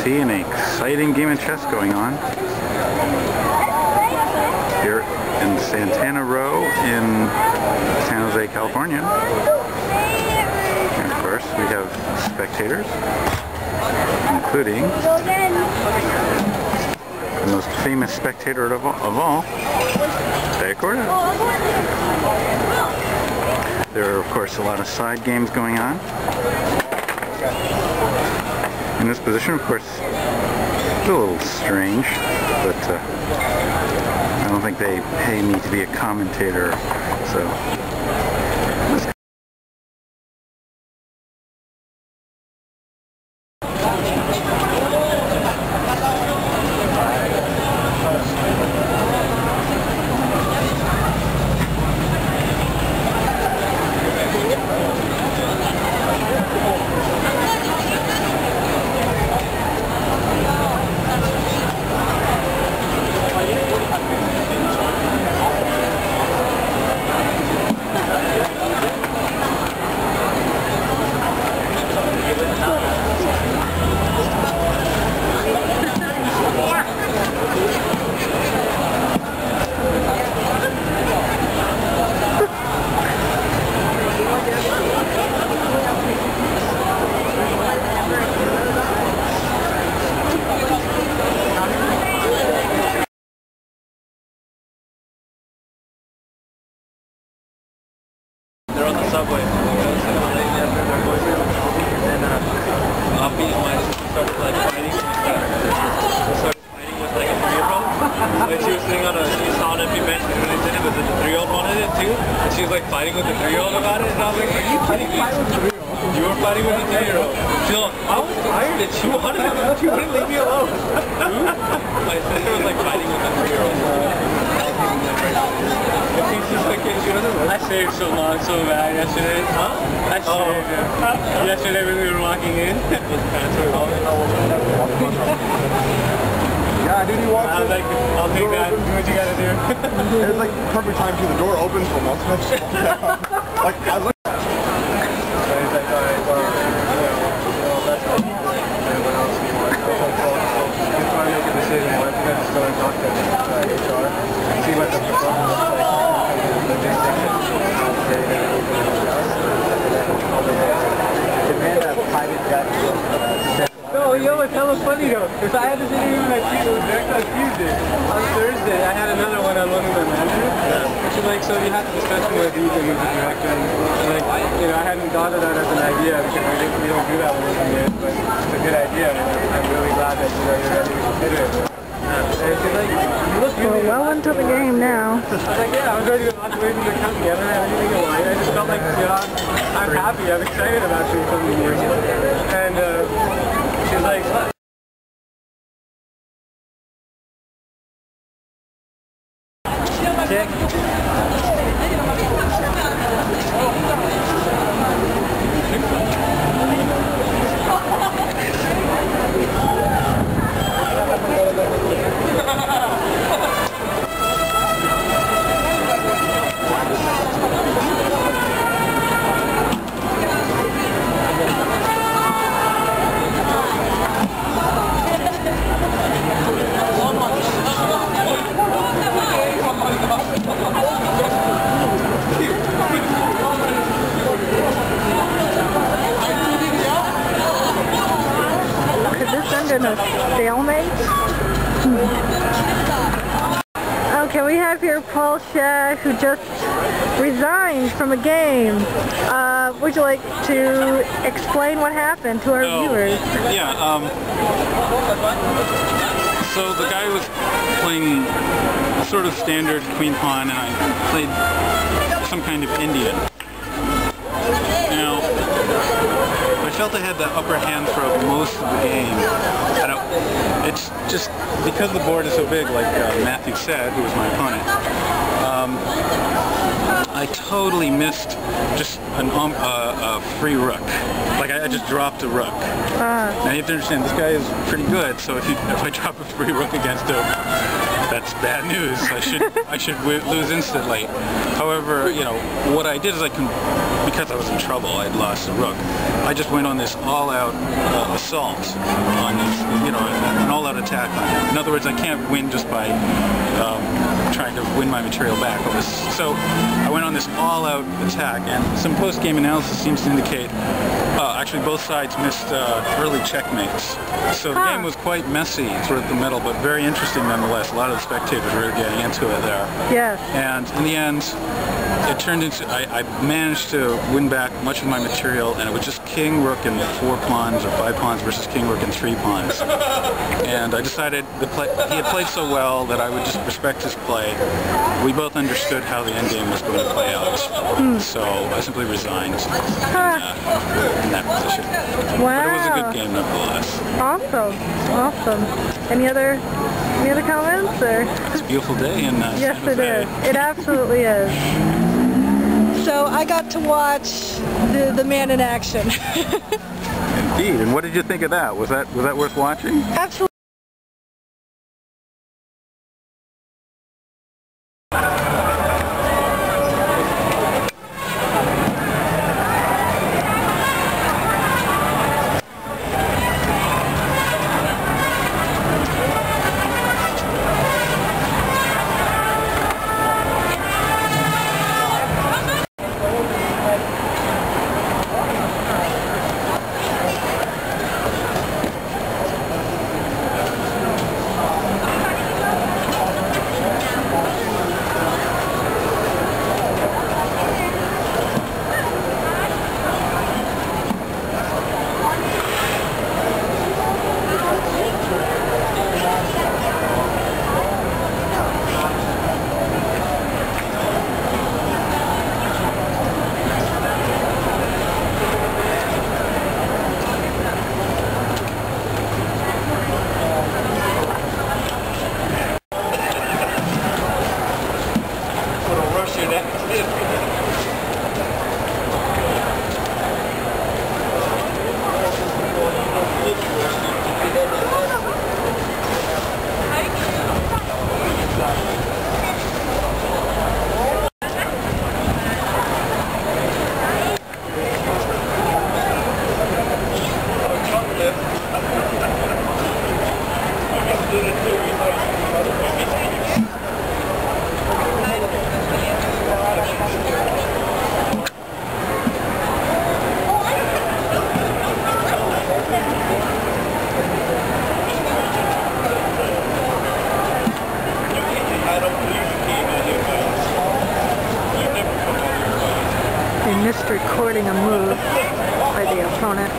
see an exciting game of chess going on here in Santana Row in San Jose, California. And of course we have spectators, including the most famous spectator of all, There are of course a lot of side games going on. In this position, of course, it's a little strange, but I don't think they pay me to be a commentator, so. They're on the subway. And Poppy and my sister started like fighting. Started fighting with like a 3-year-old. And she was sitting on a empty bench and they did it, but the 3-year-old wanted it too. And she was like fighting with the 3-year-old about it. And I was like, are you kidding me? You were fighting with the 3-year-old. She's like, I was tired and she wanted it. She wouldn't leave me alone. My sister was like fighting with the 3-year-old. I shaved so long, so bad yesterday. Huh? I shaved yesterday when we were walking in. Yeah, dude, you walked in. I was like, I'll take that. Do what you gotta do. It was like perfect time to the door opens for most of us. Like, I was like... So he's like, alright, well, that's all. Everyone else, you want to go home. Just trying to make a decision. Why don't you guys just go and talk to HR and see what the problem looks like. No, yo, it's hella funny though. If I had this interview with on Tuesday, on Thursday, I had another one on one with my manager. Which is like, so you have to discuss with the director. And like, you know, I hadn't thought of that as an idea because we don't do that with engineers, but it's a good idea. And I'm really glad that you're ready to consider it. Well into the game now. I was like, yeah, I was ready to walk away from the company. I don't have anything in mind. I just felt like, you know, I'm happy. I'm excited about doing something here. And she was like, check. In a stalemate. Okay, we have here Paul Shack, who just resigned from a game. Would you like to explain what happened to our viewers? Yeah, so the guy was playing a sort of standard queen pawn and I played some kind of Indian. Now, I felt I had the upper hand for most of the game. It's just because the board is so big, like Matthew said, who was my opponent, I totally missed just a free rook. Like I just dropped a rook. Now you have to understand, this guy is pretty good, so if I drop a free rook against him, that's bad news. I should lose instantly. However, you know, what I did is because I was in trouble, I'd lost the rook. I just went on this all-out assault on these, you know, an all-out attack on him. In other words, I can't win just by trying to win my material back. So I went on this all-out attack, and some post-game analysis seems to indicate actually both sides missed early checkmates. So the game was quite messy throughout the middle, but very interesting nonetheless. A lot of the spectators were getting into it there. Yes. And in the end, it turned into, I managed to win back much of my material, and it was just king, rook, and 4 pawns or 5 pawns versus king, rook, and 3 pawns. And I decided he had played so well that I would just respect his play. We both understood how the endgame was going to play out. So I simply resigned in that position. Wow. But it was a good game nevertheless. Awesome. Awesome. Any other comments? Or? It's a beautiful day in Yes, Santa it Fe. is. It absolutely is. So I got to watch the man in action. Indeed. And what did you think of that? Was that worth watching? Absolutely. They missed recording a move by the opponent.